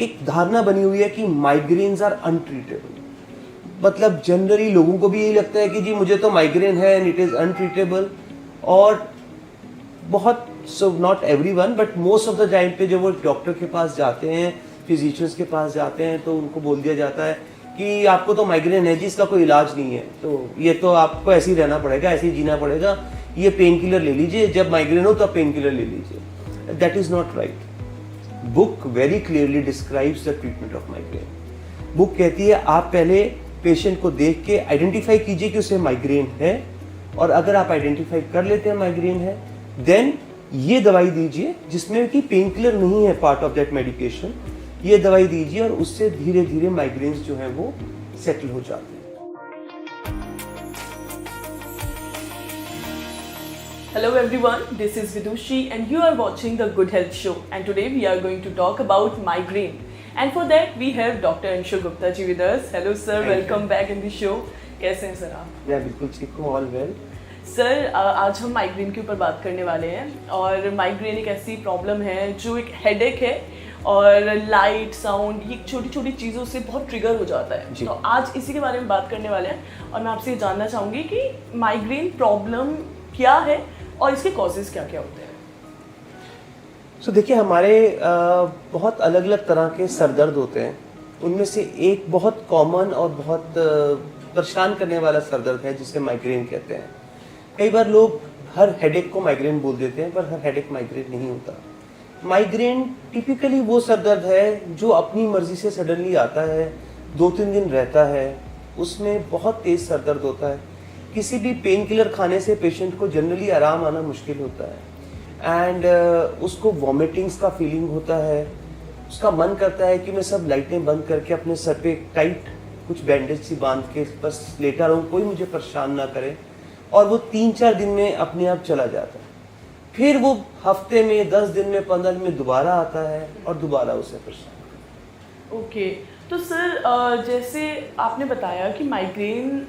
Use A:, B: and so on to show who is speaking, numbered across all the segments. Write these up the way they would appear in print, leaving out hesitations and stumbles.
A: एक धारणा बनी हुई है कि माइग्रेन्स आर अनट्रीटेबल। मतलब जनरली लोगों को भी यही लगता है कि जी मुझे तो माइग्रेन है एंड इट इज अनट्रीटेबल। और बहुत not everyone but most of the time पे जब वो डॉक्टर के पास जाते हैं, फिजिशियंस के पास जाते हैं, तो उनको बोल दिया जाता है कि आपको तो माइग्रेन है जी, इसका कोई इलाज नहीं है, तो ये तो आपको ऐसे ही रहना पड़ेगा, ऐसे ही जीना पड़ेगा, ये पेन किलर ले लीजिए, जब माइग्रेन हो तो पेन किलर ले लीजिए। That is not right. Book very clearly describes the treatment of migraine. Book कहती है आप पहले पेशेंट को देख के आइडेंटिफाई कीजिए कि उसे माइग्रेन है, और अगर आप आइडेंटिफाई कर लेते हैं माइग्रेन है, देन ये दवाई दीजिए जिसमें कि पेन किलर नहीं है पार्ट ऑफ दैट मेडिकेशन। ये दवाई दीजिए और उससे धीरे धीरे माइग्रेन्स जो हैं वो सेटल हो जाते हैं।
B: Hello everyone, this is Vidushi and you are watching the Good Health Show, and today we are going to talk about migraine, and for that we have Dr. Anshul Gupta ji with us. Hello sir, welcome back in the show. कैसे हैं sir आप?
A: मैं बिल्कुल ठीक हूँ, all well.
B: Sir आज हम migraine के ऊपर बात करने वाले हैं, और माइग्रेन एक ऐसी प्रॉब्लम है जो एक हेडेक है और लाइट साउंड ये छोटी छोटी चीज़ों से बहुत ट्रिगर हो जाता है। तो आज इसी के बारे में बात करने वाले हैं, और मैं आपसे ये जानना चाहूँगी कि माइग्रेन प्रॉब्लम क्या है और इसके कॉजेज क्या क्या होते हैं।
A: सो देखिए, हमारे बहुत अलग अलग तरह के सर दर्द होते हैं। उनमें से एक बहुत कॉमन और बहुत परेशान करने वाला सर दर्द है जिसे माइग्रेन कहते हैं। कई बार लोग हर हेडेक को माइग्रेन बोल देते हैं, पर हर हेडेक माइग्रेन नहीं होता। माइग्रेन टिपिकली वो सर दर्द है जो अपनी मर्जी से सडनली आता है, 2-3 दिन रहता है, उसमें बहुत तेज सर दर्द होता है। किसी भी पेन किलर खाने से पेशेंट को जनरली आराम आना मुश्किल होता है, एंड उसको वॉमिटिंग्स का फीलिंग होता है। उसका मन करता है कि मैं सब लाइटें बंद करके अपने सर पे टाइट कुछ बैंडेज सी बांध के बस लेटा रहूं, कोई मुझे परेशान ना करे, और वो 3-4 दिन में अपने आप चला जाता है। फिर वो हफ्ते में, 10 दिन में, 15 दिन में दोबारा आता है और दोबारा उसे परेशान।
B: ओके, तो सर जैसे आपने बताया कि माइग्रेन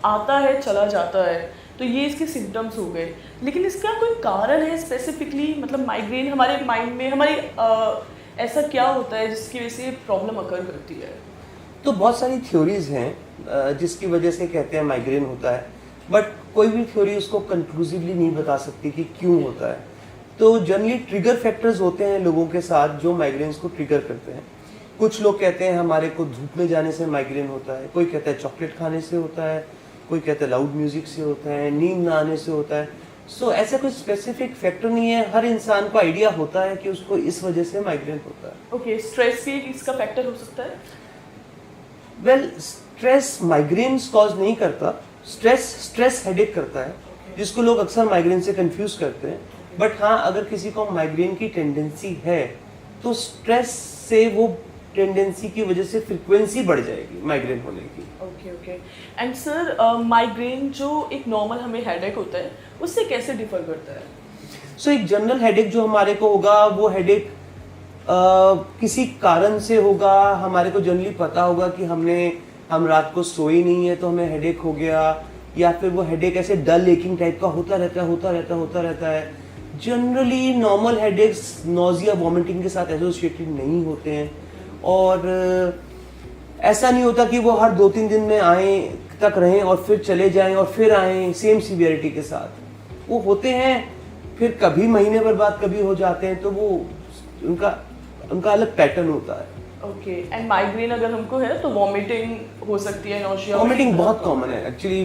B: आता है चला जाता है, तो ये इसके सिम्टम्स हो गए, लेकिन इसका कोई कारण है स्पेसिफिकली? मतलब माइग्रेन हमारे माइंड में हमारी ऐसा क्या होता है जिसकी वजह से प्रॉब्लम अकर करती है?
A: तो बहुत सारी थ्योरीज हैं जिसकी वजह से कहते हैं माइग्रेन होता है, बट कोई भी थ्योरी उसको कंक्लूसिवली नहीं बता सकती कि क्यों होता है। तो जनरली ट्रिगर फैक्टर्स होते हैं लोगों के साथ जो माइग्रेन्स को ट्रिगर करते हैं। कुछ लोग कहते हैं हमारे को धूप में जाने से माइग्रेन होता है, कोई कहता है चॉकलेट खाने से होता है, कोई कहता है लाउड म्यूजिक से होता है, नींद ना आने से होता है। सो ऐसा कोई स्पेसिफिक फैक्टर नहीं है, हर इंसान को आइडिया होता है कि उसको इस वजह से माइग्रेन होता है।
B: ओके, स्ट्रेस भी इसका फैक्टर हो सकता है?
A: वेल, स्ट्रेस माइग्रेन्स कॉज नहीं करता, स्ट्रेस हेडेक करता है, जिसको लोग अक्सर माइग्रेन से कंफ्यूज करते हैं। बट हाँ, अगर किसी को माइग्रेन की टेंडेंसी है तो स्ट्रेस से वो टेंडेंसी की वजह से फ्रीक्वेंसी बढ़ जाएगी माइग्रेन होने की।
B: ओके। एंड सर माइग्रेन जो एक नॉर्मल हमें हेडेक होता है उससे कैसे डिफर करता है?
A: सो एक जनरल हेडेक जो हमारे को होगा, वो हेडेक किसी कारण से होगा। हमारे को जनरली पता होगा कि हम रात को सोए नहीं है तो हमें हेडेक हो गया, या फिर वो हेडेक ऐसे डल एकिंग टाइप का होता रहता है। Generally normal headaches nausea vomiting के साथ एसोसिएटेड नहीं होते हैं, और ऐसा नहीं होता कि वो हर 2-3 दिन में आए तक रहें और फिर चले जाएं और फिर आएं सेम सीवियरिटी के साथ। वो होते हैं, फिर कभी महीने भर बाद कभी हो जाते हैं, तो वो उनका अलग पैटर्न होता है।
B: ओके, एंड माइग्रेन अगर हमको है तो वॉमिटिंग हो सकती है, नौशिया?
A: वॉमिटिंग बहुत कॉमन है एक्चुअली।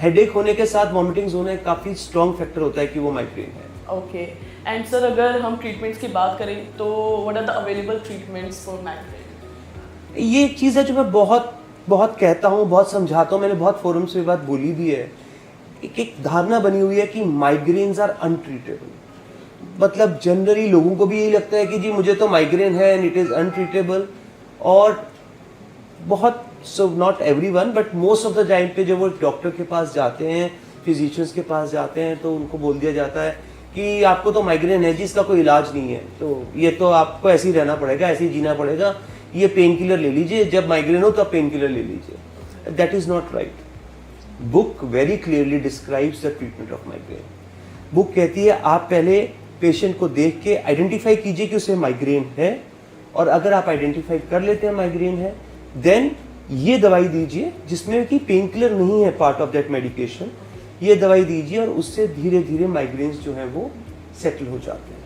A: हेडेक होने के साथ वॉमिटिंग्स होना एक काफी स्ट्रॉन्ग फैक्टर होता है कि वो माइग्रेन है।
B: ओके, एंड सर अगर हम ट्रीटमेंट्स की बात करें तो what are the available treatments for migraine?
A: ये एक चीज़ है जो मैं बहुत कहता हूँ, बहुत समझाता हूँ, मैंने बहुत फोरम्स पे बात बोली भी है। एक धारणा बनी हुई है कि माइग्रेन्स आर अनट्रीटेबल। मतलब जनरली लोगों को भी यही लगता है कि जी मुझे तो माइग्रेन है एंड इट इज अनट्रीटेबल। और बहुत not everyone but most of the time पे जब वो डॉक्टर के पास जाते हैं, फिजिशियंस के पास जाते हैं, तो उनको बोल दिया जाता है कि आपको तो माइग्रेन है जी, इसका कोई इलाज नहीं है, तो ये तो आपको ऐसे ही रहना पड़ेगा, ऐसे ही जीना पड़ेगा, ये पेन किलर ले लीजिए, जब माइग्रेन हो तो पेन किलर ले लीजिए। That is not right. Book very clearly describes the treatment of migraine. Book कहती है आप पहले पेशेंट को देख के आइडेंटिफाई कीजिए कि उसे माइग्रेन है, और अगर आप आइडेंटिफाई कर लेते हैं माइग्रेन है, देन ये दवाई दीजिए जिसमें कि पेन किलर नहीं है पार्ट ऑफ दैट मेडिकेशन, ये दवाई दीजिए और उससे धीरे धीरे माइग्रेन्स जो हैं वो सेटल हो जाते हैं।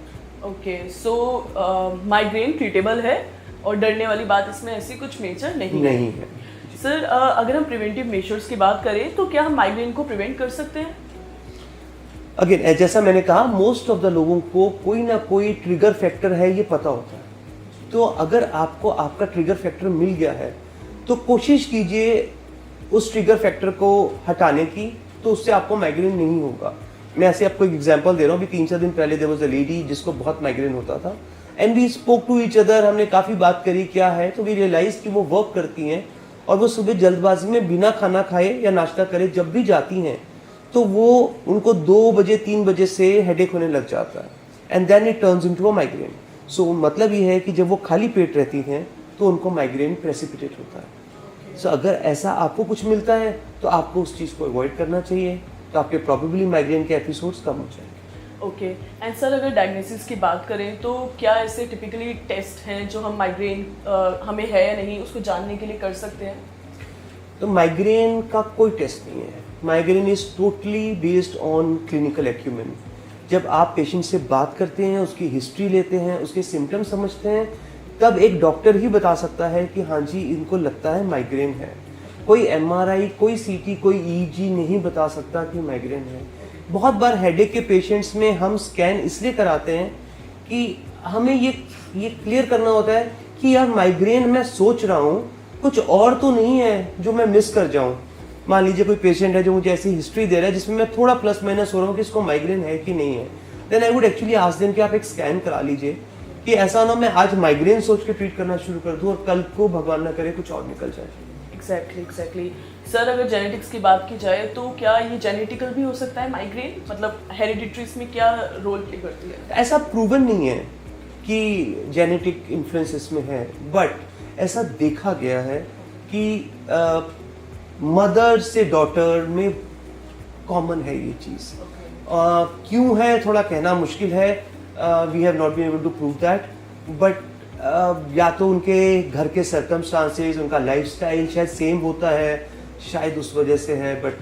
B: ओके, सो माइग्रेन ट्रीटेबल है और डरने वाली बात इसमें ऐसी कुछ मेजर नहीं
A: है।
B: सर, अगर हम प्रिवेंटिव मेजर्स की बात करें तो क्या हम माइग्रेन को प्रिवेंट कर सकते हैं?
A: अगेन जैसा मैंने कहा, मोस्ट ऑफ द लोगों को कोई ना कोई ट्रिगर फैक्टर है ये पता होता है। तो अगर आपको आपका ट्रिगर फैक्टर मिल गया है तो कोशिश कीजिए उस ट्रिगर फैक्टर को हटाने की, तो उससे आपको माइग्रेन नहीं होगा। मैं ऐसे आपको एक एग्जांपल दे रहा हूँ। अभी 3-4 दिन पहले देयर वाज अ लेडी जिसको बहुत माइग्रेन होता था, and we spoke to each other, हमने काफ़ी बात करी क्या है, तो वी रियलाइज कि वो वर्क करती हैं और वो सुबह जल्दबाजी में बिना खाना खाए या नाश्ता करे जब भी जाती हैं तो वो उनको 2 बजे 3 बजे से हेडेक होने लग जाता है, and then it turns into a migraine. So मतलब ये है कि जब वो खाली पेट रहती हैं तो उनको माइग्रेन प्रेसिपिटेट होता है। सो अगर ऐसा आपको कुछ मिलता है तो आपको उस चीज़ को अवॉइड करना चाहिए, तो आपके प्रॉबेबली माइग्रेन के एपिसोड्स कम हो जाएंगे।
B: ओके, एंड सर अगर डायग्नोसिस की बात करें तो क्या ऐसे टिपिकली टेस्ट हैं जो हम माइग्रेन हमें है या नहीं उसको जानने के लिए कर सकते हैं?
A: तो माइग्रेन का कोई टेस्ट नहीं है। Migraine is totally based on clinical acumen. जब आप पेशेंट से बात करते हैं, उसकी हिस्ट्री लेते हैं, उसके सिम्टम्स समझते हैं, तब एक डॉक्टर ही बता सकता है कि हाँ जी इनको लगता है माइग्रेन है। कोई एमआरआई, कोई सीटी, कोई ईईजी नहीं बता सकता कि माइग्रेन है। बहुत बार हेडेक के पेशेंट्स में हम स्कैन इसलिए कराते हैं कि हमें ये क्लियर करना होता है कि यार माइग्रेन मैं सोच रहा हूँ, कुछ और तो नहीं है जो मैं मिस कर जाऊँ। मान लीजिए कोई पेशेंट है जो मुझे ऐसी हिस्ट्री दे रहा है जिसमें मैं थोड़ा प्लस माइनस हो रहा हूँ कि इसको माइग्रेन है कि नहीं है, then I would actually ask them कि आप एक स्कैन करा लीजिए, कि ऐसा ना मैं आज माइग्रेन सोच के ट्रीट करना शुरू कर दूँ और कल को भगवान ना करे कुछ और निकल जाए।
B: एग्जैक्टली। सर अगर जेनेटिक्स की बात की जाए तो क्या ये जेनेटिकल भी हो सकता है माइग्रेन, मतलब हेरिडिट्रीज में क्या रोल प्ले करती है?
A: ऐसा प्रूवन नहीं है कि जेनेटिक इन्फ्लुएंस इसमें है, बट ऐसा देखा गया है कि मदर से डॉटर में कॉमन है ये चीज़। क्यों है थोड़ा कहना मुश्किल है, we have not been able to prove that, but या तो उनके घर के सर्कमस्टांसेस, उनका लाइफस्टाइल शायद सेम होता है, शायद उस वजह से है, बट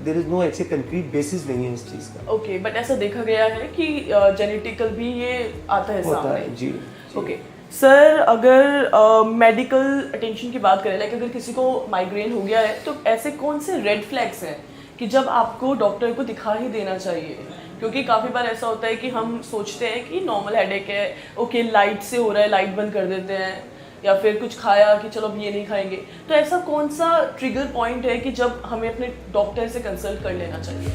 A: देयर इज नो ऐसे कंक्रीट बेसिस नहीं है इस चीज़ का।
B: ओके, बट ऐसा देखा गया है कि जेनेटिकल भी ये आता है सामने।
A: जी।
B: ओके सर, अगर मेडिकल अटेंशन की बात करें, लाइक अगर किसी को माइग्रेन हो गया है तो ऐसे कौन से रेड फ्लैग्स हैं कि जब आपको डॉक्टर को दिखा ही देना चाहिए? क्योंकि काफ़ी बार ऐसा होता है कि हम सोचते हैं कि नॉर्मल हेडेक है, ओके लाइट से हो रहा है, लाइट बंद कर देते हैं, या फिर कुछ खाया कि चलो अब ये नहीं खाएंगे। तो ऐसा कौन सा ट्रिगर पॉइंट है कि जब हमें अपने डॉक्टर से कंसल्ट कर लेना चाहिए?